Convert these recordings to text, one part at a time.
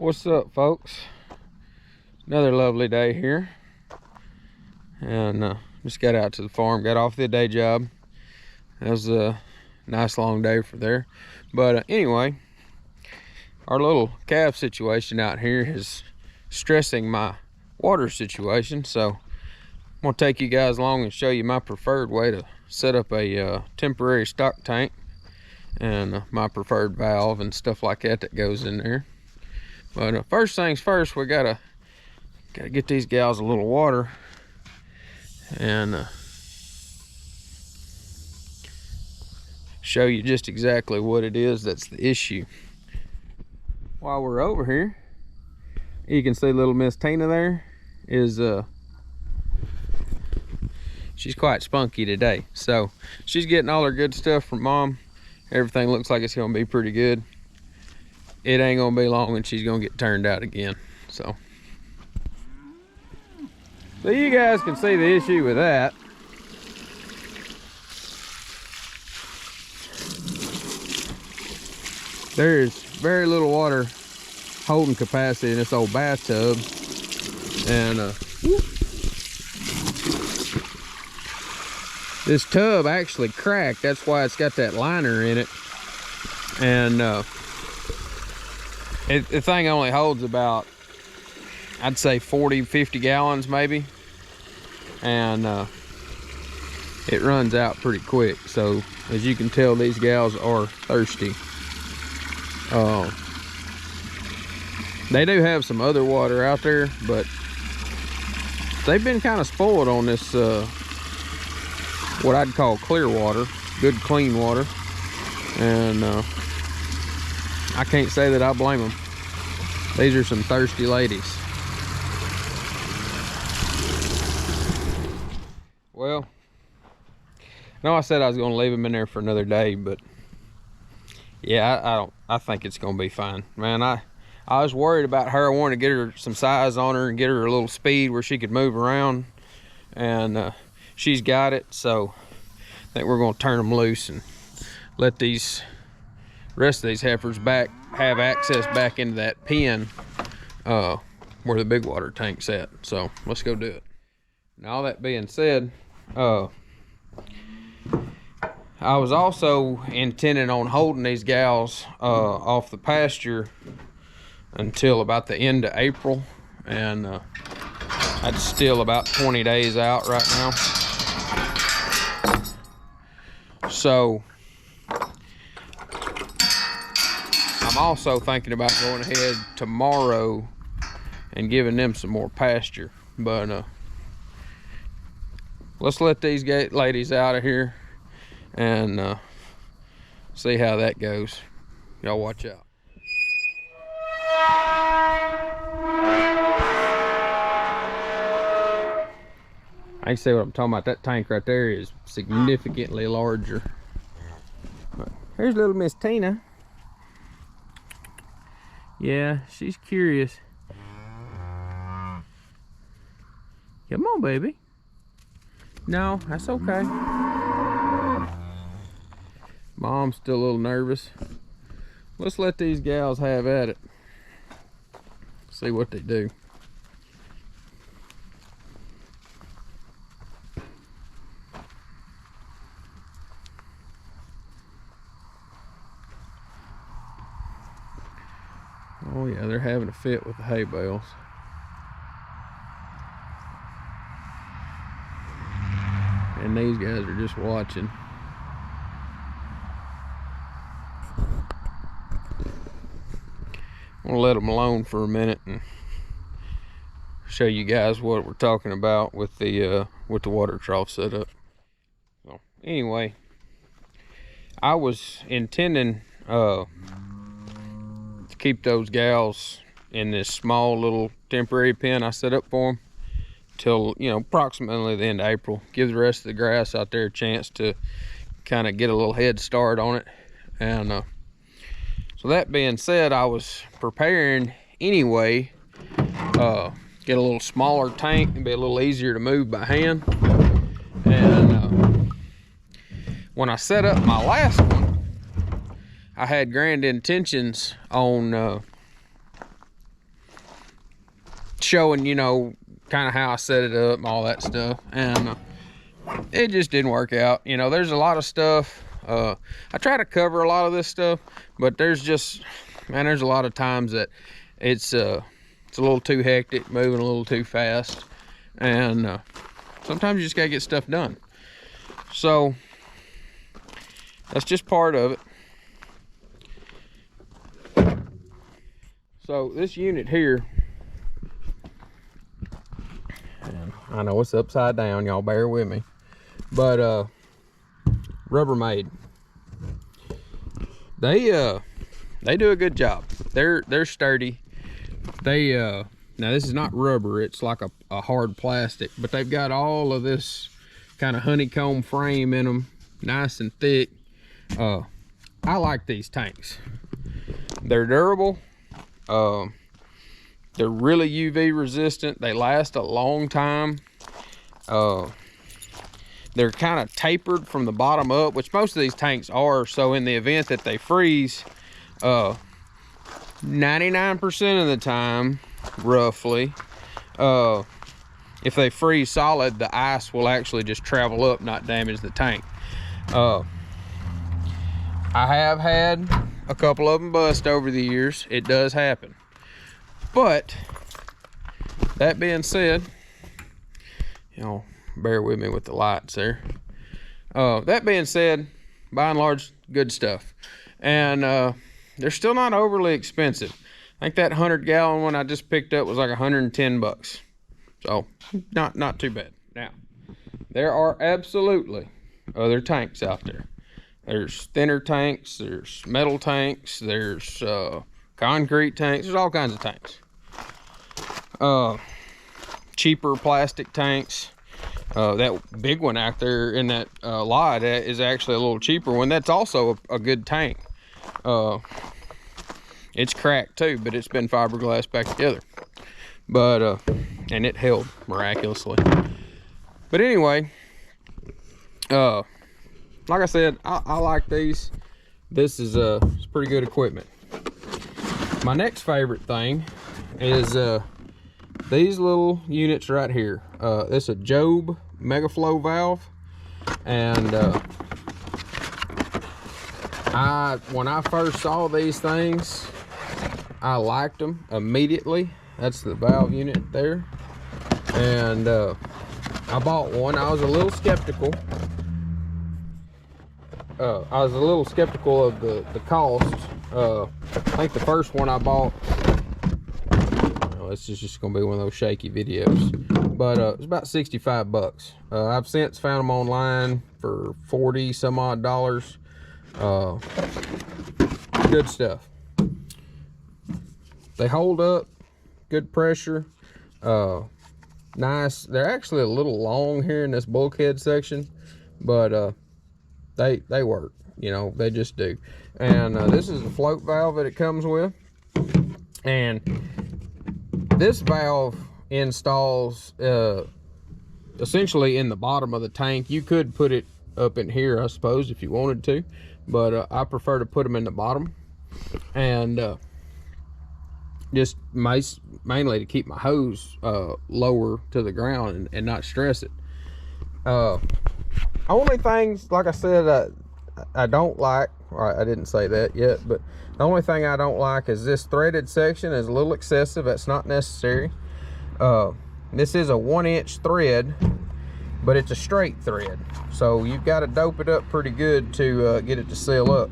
What's up, folks? Another lovely day here, and just got out to the farm, got off the day job. That was a nice long day for there, but anyway, our little calf situation out here is stressing my water situation, so I'm gonna take you guys along and show you my preferred way to set up a temporary stock tank and my preferred valve and stuff like that goes in there. But first things first, we gotta get these gals a little water and show you just exactly what it is that's the issue. While we're over here, you can see little Miss Tina there is she's quite spunky today, so she's getting all her good stuff from Mom. Everything looks like it's gonna be pretty good. It ain't gonna be long and she's gonna get turned out again. So you guys can see the issue with that. There's very little water holding capacity in this old bathtub, and this tub actually cracked. That's why it's got that liner in it, and the thing only holds about, I'd say 40-50 gallons maybe, and it runs out pretty quick. So as you can tell, these gals are thirsty. They do have some other water out there, but they've been kind of spoiled on this what I'd call clear water, good clean water, and I can't say that I blame them. These are some thirsty ladies. Well, no, I said I was going to leave them in there for another day, but yeah, I think it's going to be fine. Man, I was worried about her. I wanted to get her some size on her and get her a little speed where she could move around, and she's got it. So I think we're going to turn them loose and let these rest of these heifers have access back into that pen where the big water tank's at. So let's go do it. Now, all that being said, I was also intending on holding these gals off the pasture until about the end of April, and that's still about 20 days out right now. So I'm also thinking about going ahead tomorrow and giving them some more pasture, but let's let these ladies out of here and see how that goes. Y'all watch out. I can see what I'm talking about. That tank right there is significantly larger. But here's little Miss Tina. Yeah, she's curious. Come on, baby. No, that's okay. Mom's still a little nervous. Let's let these gals have at it. See what they do. Oh yeah, they're having a fit with the hay bales. And these guys are just watching. I'm gonna let them alone for a minute and show you guys what we're talking about with the water trough setup. So anyway, I was intending to keep those gals in this small little temporary pen I set up for them till, you know, approximately the end of April. Give the rest of the grass out there a chance to kind of get a little head start on it. And so that being said, I was preparing anyway, get a little smaller tank and be a little easier to move by hand. And when I set up my last one, I had grand intentions on showing, you know, kind of how I set it up and all that stuff, and it just didn't work out. You know, there's a lot of stuff. I try to cover a lot of this stuff, but there's just, man, there's a lot of times that it's a little too hectic, moving a little too fast, and sometimes you just gotta get stuff done. So that's just part of it. So this unit here, and I know it's upside down, y'all bear with me, but Rubbermaid, they do a good job. They're sturdy. They now this is not rubber, it's like a hard plastic, but they've got all of this kind of honeycomb frame in them, nice and thick. I like these tanks. They're durable. They're really UV resistant. They last a long time. They're kind of tapered from the bottom up, which most of these tanks are. So in the event that they freeze, 99% of the time, roughly, if they freeze solid, the ice will actually just travel up, not damage the tank. I have had a couple of them bust over the years. It does happen. But that being said, you know, bear with me with the lights there. That being said, by and large, good stuff. And they're still not overly expensive. I think that 100-gallon one I just picked up was like 110 bucks. So not too bad. Now, there are absolutely other tanks out there. There's thinner tanks, there's metal tanks, there's concrete tanks, there's all kinds of tanks. Cheaper plastic tanks. That big one out there in that lot is actually a little cheaper one. That's also a good tank. It's cracked too, but it's been fiberglass back together. But and it held miraculously. But anyway, like I said, I like these. This is it's pretty good equipment. My next favorite thing is these little units right here. This is a Job Megaflow valve, and when I first saw these things, I liked them immediately. That's the valve unit there, and I bought one. I was a little skeptical. Of the cost. I think the first one I bought, this is just gonna be one of those shaky videos, but it's about 65 bucks. I've since found them online for 40 some odd dollars. Good stuff. They hold up, good pressure, nice. They're actually a little long here in this bulkhead section, but they work, you know, they just do. And this is the float valve that it comes with, and this valve installs essentially in the bottom of the tank. You could put it up in here, I suppose, if you wanted to, but I prefer to put them in the bottom, and just mainly to keep my hose lower to the ground and not stress it. Only things, like I said, I don't like, or I didn't say that yet, but the only thing I don't like is this threaded section is a little excessive. That's not necessary. This is a 1-inch thread, but it's a straight thread, so you've got to dope it up pretty good to get it to seal up.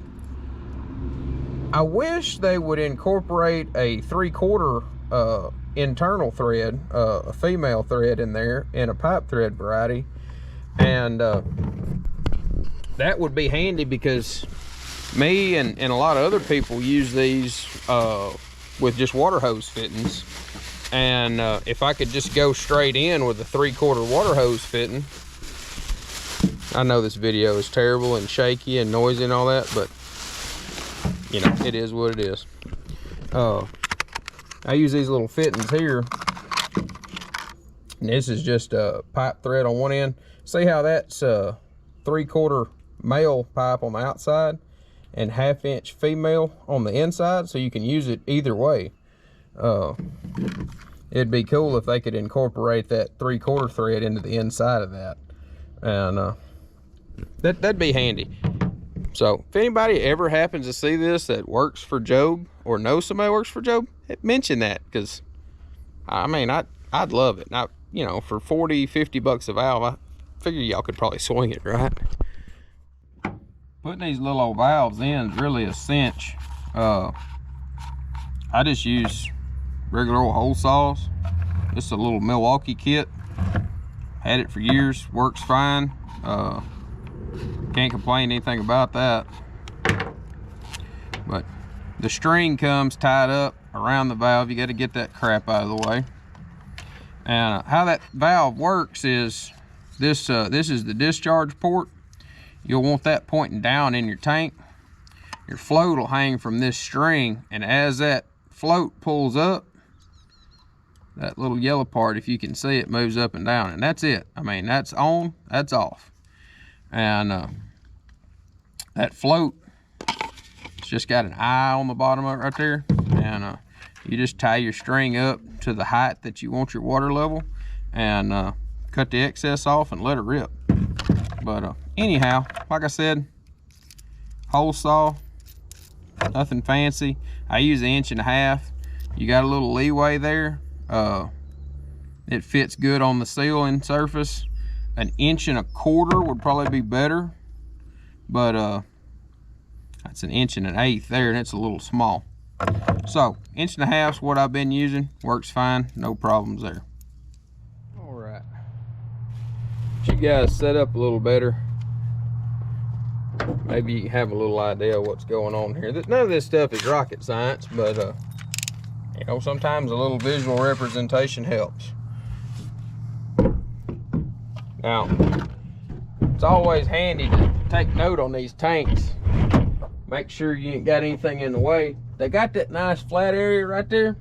I wish they would incorporate a 3/4 internal thread, a female thread in there, in a pipe thread variety, and that would be handy, because me and a lot of other people use these with just water hose fittings, and if I could just go straight in with a 3/4 water hose fitting. I know this video is terrible and shaky and noisy and all that, but you know, it is what it is. I use these little fittings here, and this is just a pipe thread on one end. See how that's 3/4 male pipe on the outside and 1/2-inch female on the inside, so you can use it either way. it'd be cool if they could incorporate that 3/4 thread into the inside of that, and that'd be handy. So if anybody ever happens to see this that works for Job or knows somebody works for Job, mention that, because I mean, I'd love it. Now, you know, for 40-50 bucks a valve, I figure y'all could probably swing it, right? Putting these little old valves in is really a cinch. I just use regular old hole saws. This is a little Milwaukee kit. Had it for years, works fine. Can't complain anything about that. But the string comes tied up around the valve. You got to get that crap out of the way. And how that valve works is this is the discharge port. You'll want that pointing down in your tank. Your float will hang from this string, and as that float pulls up, that little yellow part, if you can see it, moves up and down, and that's it. I mean, that's on, that's off. And that float, it's just got an eye on the bottom of it right there, and you just tie your string up to the height that you want your water level, and cut the excess off and let it rip. But anyhow, like I said, hole saw, nothing fancy. I use 1.5 inches. You got a little leeway there. It fits good on the sealing surface. 1.25 inches would probably be better, but that's 1 1/8 inches there, and it's a little small. So 1.5 inches is what I've been using. Works fine, no problems there. All right, get you guys set up a little better. Maybe you have a little idea of what's going on here. None of this stuff is rocket science, but you know, sometimes a little visual representation helps. Now, it's always handy to take note on these tanks. Make sure you ain't got anything in the way. They got that nice flat area right there,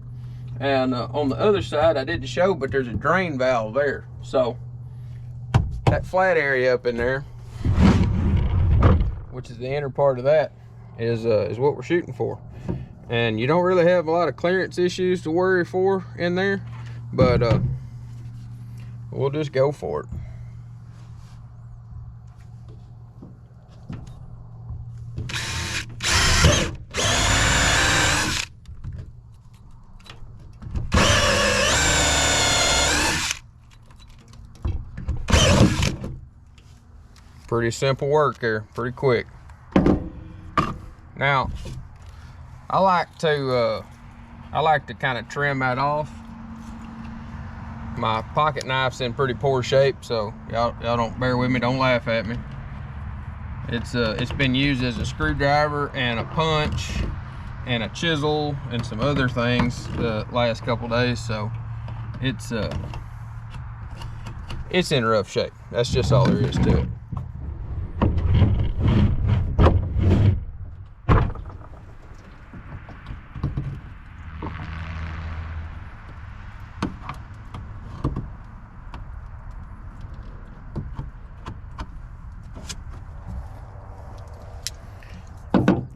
and on the other side, I didn't show, but there's a drain valve there. So that flat area up in there, which is the inner part of that, is what we're shooting for. And you don't really have a lot of clearance issues to worry for in there, but we'll just go for it. Pretty simple work there, pretty quick. Now, I like to kind of trim that off. My pocket knife's in pretty poor shape, so y'all don't bear with me, don't laugh at me. It's been used as a screwdriver and a punch and a chisel and some other things the last couple days, so it's in rough shape. That's just all there is to it.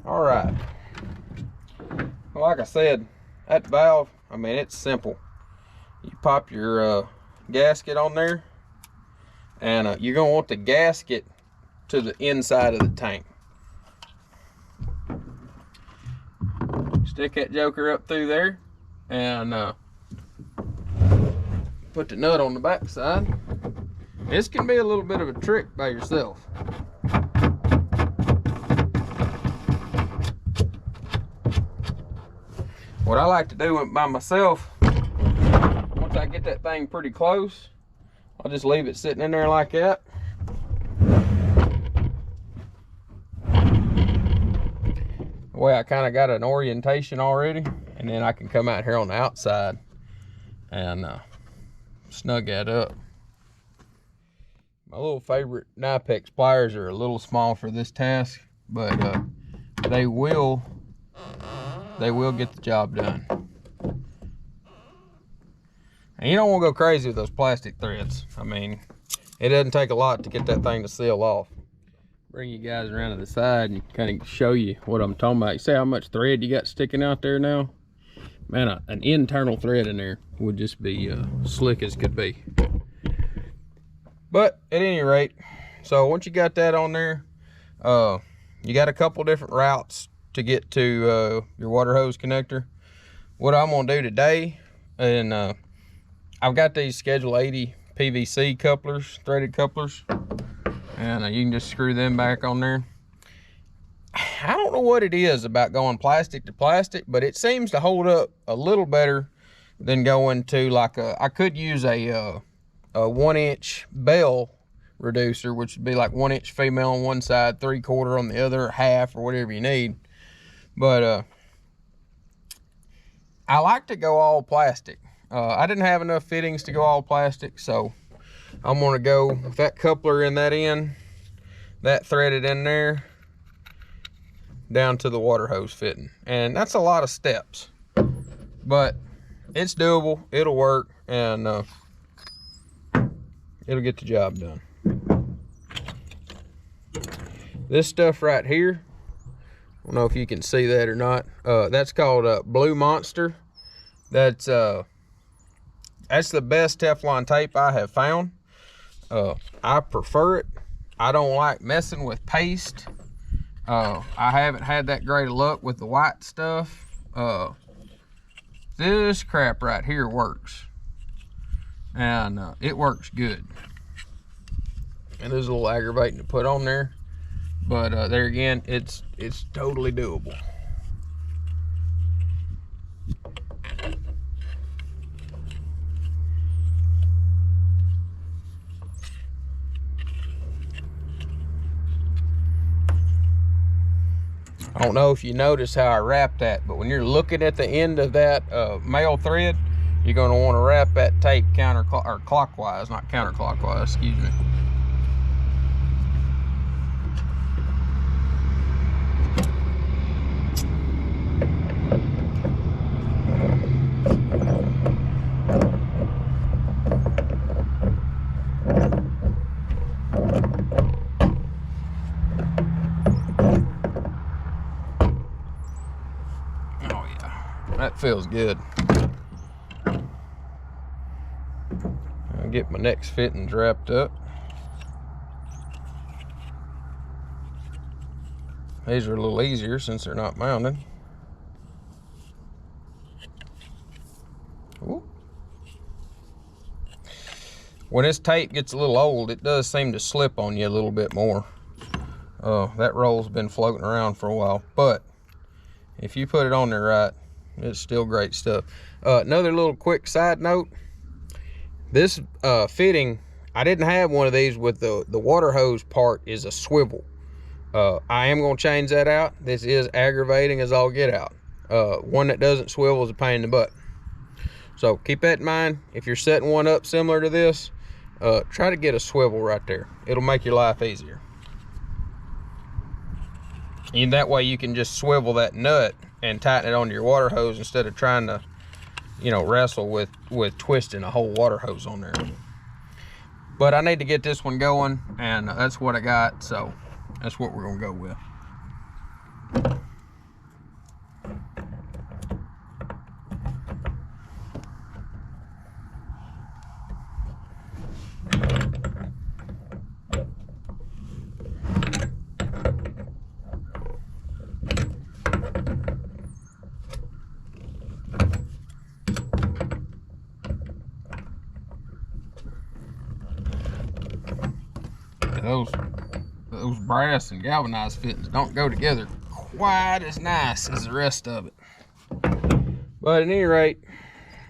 All right, well, like I said, that valve, I mean, it's simple. You pop your gasket on there, and you're gonna want the gasket to the inside of the tank. Stick that joker up through there, and put the nut on the back side. This can be a little bit of a trick by yourself. What I like to do by myself, once I get that thing pretty close, I'll just leave it sitting in there like that. The way I kind of got an orientation already, and then I can come out here on the outside and snug that up. My little favorite Knipex pliers are a little small for this task, but they will get the job done. And you don't want to go crazy with those plastic threads. I mean, it doesn't take a lot to get that thing to seal off. Bring you guys around to the side and kind of show you what I'm talking about. You see how much thread you got sticking out there now? Man, an internal thread in there would just be slick as could be. But at any rate, so once you got that on there, you got a couple different routes to get to your water hose connector. What I'm gonna do today, and I've got these Schedule 80 PVC couplers, threaded couplers, and you can just screw them back on there. I don't know what it is about going plastic to plastic, but it seems to hold up a little better than going to like I could use a 1-inch bell reducer, which would be like 1-inch female on one side, 3/4 on the other, half, or whatever you need. But I like to go all plastic. I didn't have enough fittings to go all plastic, so I'm gonna go with that coupler in that end, that threaded in there, down to the water hose fitting. And that's a lot of steps, but it's doable, it'll work, and it'll get the job done. This stuff right here, I don't know if you can see that or not, that's called Blue Monster. That's the best Teflon tape I have found. I prefer it. I don't like messing with paste. I haven't had that great of luck with the white stuff. This crap right here works, and it works good. And it is a little aggravating to put on there, but there again, it's totally doable. I don't know if you notice how I wrap that, but when you're looking at the end of that male thread, you're going to want to wrap that tape clockwise, not counterclockwise, excuse me. That feels good. I'll get my next fittings wrapped up. These are a little easier since they're not mounted. Ooh. When this tape gets a little old, it does seem to slip on you a little bit more. That roll's been floating around for a while, but if you put it on there right, it's still great stuff. Another little quick side note, this fitting, I didn't have one of these with the water hose part is a swivel. I am going to change that out. This is aggravating as all get out. One that doesn't swivel is a pain in the butt. So keep that in mind. If you're setting one up similar to this, try to get a swivel right there. It'll make your life easier. And that way you can just swivel that nut and tighten it onto your water hose instead of trying to, wrestle with twisting a whole water hose on there. But I need to get this one going, and that's what I got, so that's what we're gonna go with. Those brass and galvanized fittings don't go together quite as nice as the rest of it. But at any rate,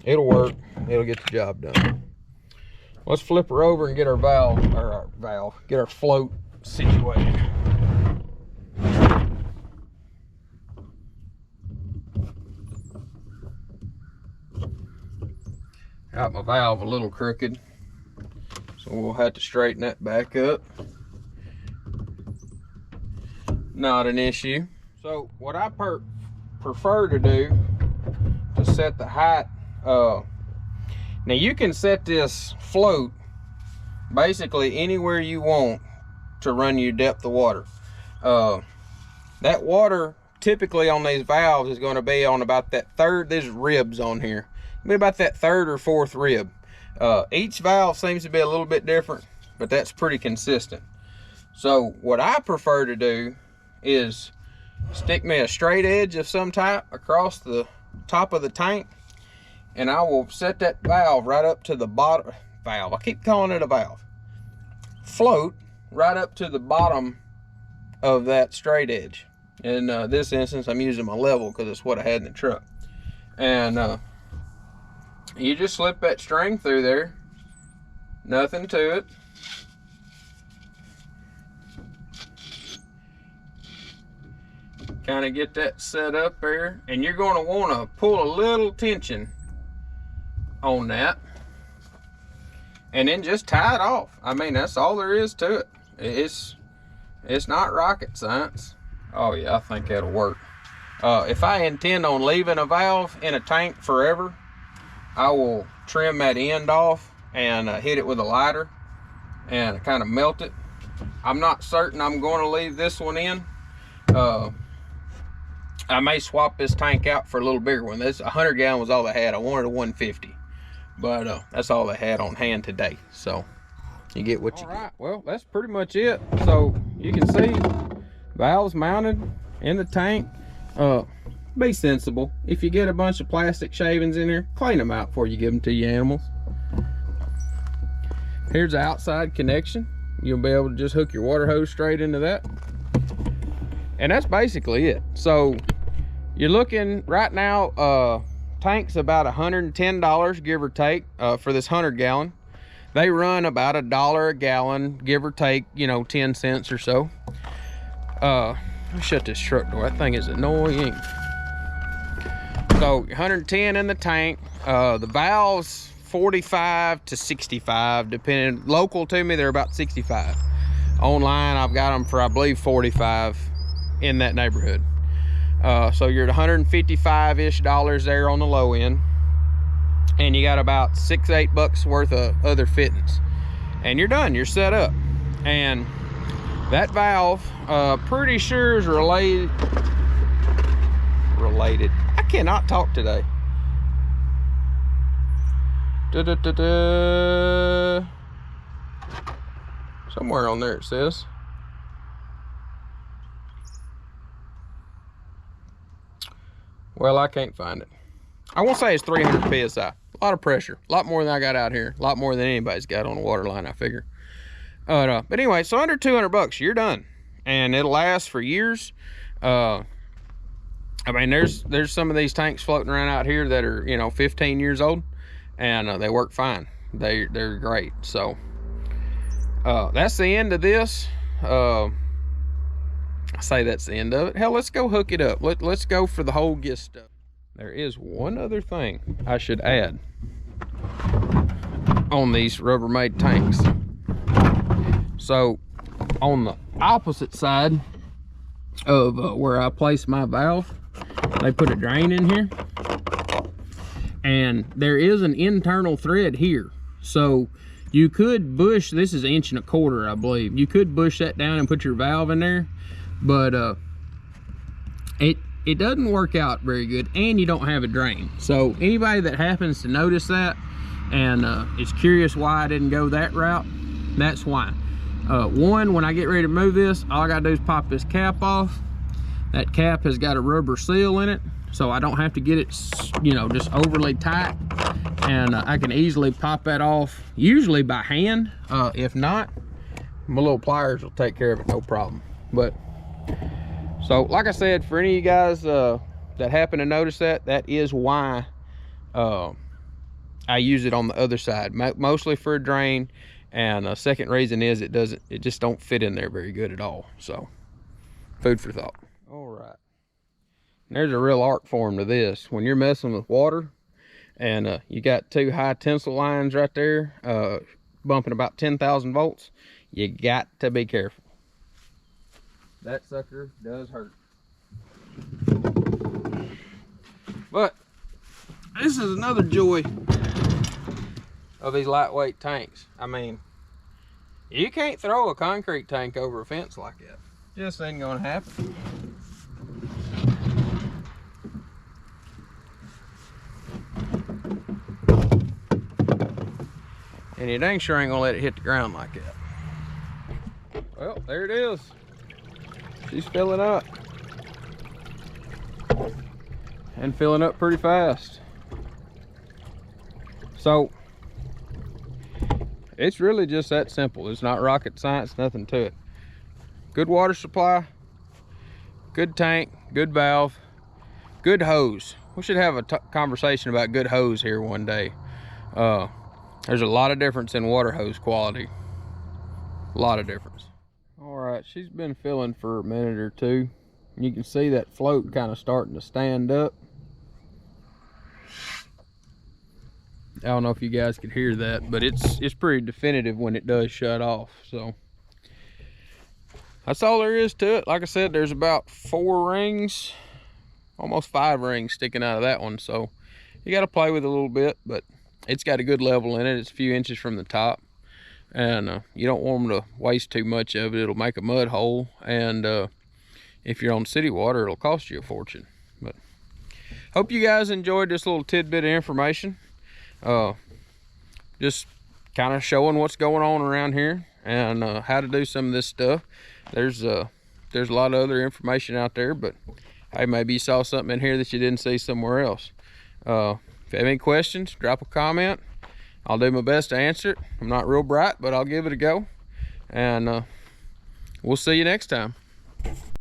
it'll work. It'll get the job done. Let's flip her over and get our get our float situated. Got my valve a little crooked, so we'll have to straighten that back up. Not an issue. So what I prefer to do to set the height, now you can set this float basically anywhere you want to run your depth of water. That water typically on these valves is going to be on about that third. There's ribs on here. It'll be about that third or fourth rib. Each valve seems to be a little bit different, but that's pretty consistent. So what I prefer to do is stick me a straight edge of some type across the top of the tank, and I will set that valve right up to the bottom. I keep calling it a valve. Float right up to the bottom of that straight edge. In this instance, I'm using my level because it's what I had in the truck. And you just slip that string through there. Nothing to it. Kind of get that set up there, and you're going to want to pull a little tension on that, and then just tie it off. I mean, that's all there is to it. It's not rocket science. Oh yeah, I think that'll work. If I intend on leaving a valve in a tank forever, I will trim that end off and hit it with a lighter and kind of melt it. I'm not certain I'm going to leave this one in. I may swap this tank out for a little bigger one. This 100 gallon was all they had. I wanted a 150, but that's all they had on hand today. So you get what you get. All right, well, that's pretty much it. So you can see valves mounted in the tank. Be sensible. If you get a bunch of plastic shavings in there, clean them out before you give them to your animals. Here's the outside connection. You'll be able to just hook your water hose straight into that. And that's basically it. So you're looking right now, tank's about $110, give or take, for this 100 gallon. They run about $1 a gallon, give or take, you know, 10 cents or so. Let me shut this truck door. That thing is annoying. So 110 in the tank. The valves 45 to 65, depending. Local to me, they're about 65. Online, I've got them for, I believe, 45 in that neighborhood. So you're at $155-ish there on the low end, and you got about $6-8 worth of other fittings, and you're done. You're set up. And that valve, pretty sure is related. I cannot talk today. Somewhere on there it says. Well, I can't find it. I won't say it's 300 psi. A lot of pressure. A lot more than I got out here. A lot more than anybody's got on the water line, I figure. But anyway, so under $200, you're done, and it'll last for years. I mean, there's some of these tanks floating around out here that are, you know, 15 years old, and they work fine. They're great. So that's the end of this. I say that's the end of it. Hell, let's go hook it up. Let's go for the whole get stuff. There is one other thing I should add on these Rubbermaid tanks. So on the opposite side of where I place my valve, they put a drain in here, and there is an internal thread here. So you could bush, this is 1 1/4 inches, I believe. You could bush that down and put your valve in there, but it doesn't work out very good, and you don't have a drain. So anybody that happens to notice that and is curious why I didn't go that route, that's why. One, when I get ready to move this, all I gotta do is pop this cap off. That cap has got a rubber seal in it, so I don't have to get it, you know, just overly tight, and I can easily pop that off, usually by hand. If not, my little pliers will take care of it, no problem. But so like I said, for any of you guys that happen to notice that, that is why I use it on the other side, mostly for a drain. And a second reason is it just don't fit in there very good at all. So food for thought. All right, there's a real art form to this. When you're messing with water and you got 2 high tensile lines right there, bumping about 10,000 volts, you got to be careful. That sucker does hurt. But this is another joy of these lightweight tanks. I mean, you can't throw a concrete tank over a fence like that. Just ain't gonna happen. And you dang sure ain't gonna let it hit the ground like that. Well, there it is. She's filling up. And filling up pretty fast. So, it's really just that simple. It's not rocket science, nothing to it. Good water supply, good tank, good valve, good hose. We should have a conversation about good hose here one day. There's a lot of difference in water hose quality. A lot of difference. All right, she's been filling for a minute or two. You can see that float kind of starting to stand up. I don't know if you guys could hear that, but it's pretty definitive when it does shut off. So that's all there is to it. Like I said, there's about 4 rings, almost 5 rings sticking out of that one. So you got to play with it a little bit, but it's got a good level in it. It's a few inches from the top, and you don't want them to waste too much of it. It'll make a mud hole, and if you're on city water, it'll cost you a fortune. But hope you guys enjoyed this little tidbit of information. Just kind of showing what's going on around here and how to do some of this stuff. There's a lot of other information out there, but hey, maybe you saw something in here that you didn't see somewhere else. If you have any questions, drop a comment. I'll do my best to answer it. I'm not real bright, but I'll give it a go, and we'll see you next time.